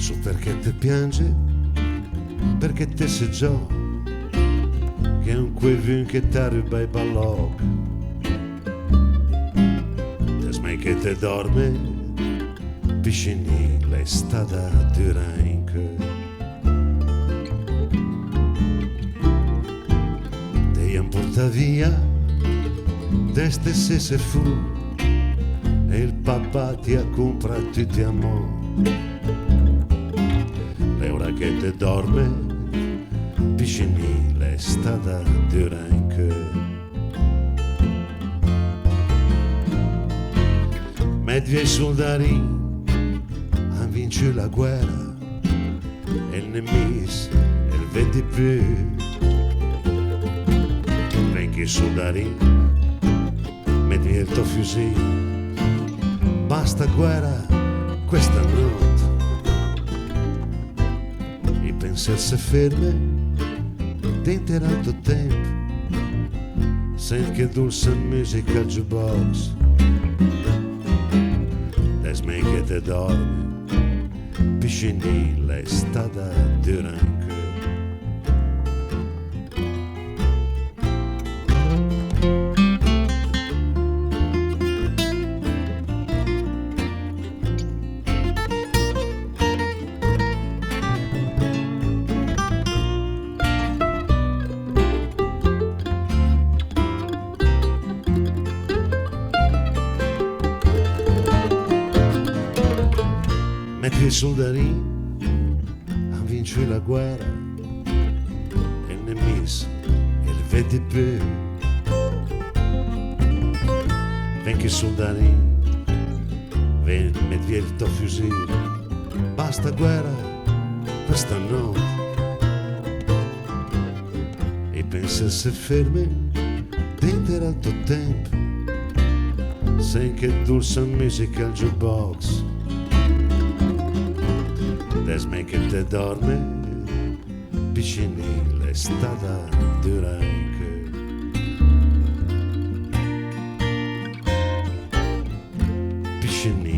Su perché te piange, perché te se giò, che è un quevun che t'arriba i balloc. Desmai che te dorme, piscini le stada duranche. Te porta via, deste se fu, e il papà ti ha comprato tutti amor. L'ora che te dorme, piscini le stada duranche. Medvi soldati hanno vinto la guerra e il nemico il vede più. Venchi soldati, metti il tuo fucile, basta guerra questa notte. I pensieri si fermi dentro il tempo, senti che dolce musica al jukebox. Desmai che te dormi, piscini le stada duranche. Mentre i soldati hanno vinto la guerra e il nemico il vede più. Venchi i soldati, metti il tuo fucile, basta guerra questa notte. E pensa se fermi dentro al tuo tempo, senti che dolce musica al jukebox. Desmai che te dorme, piscini le stada duranche. Piscini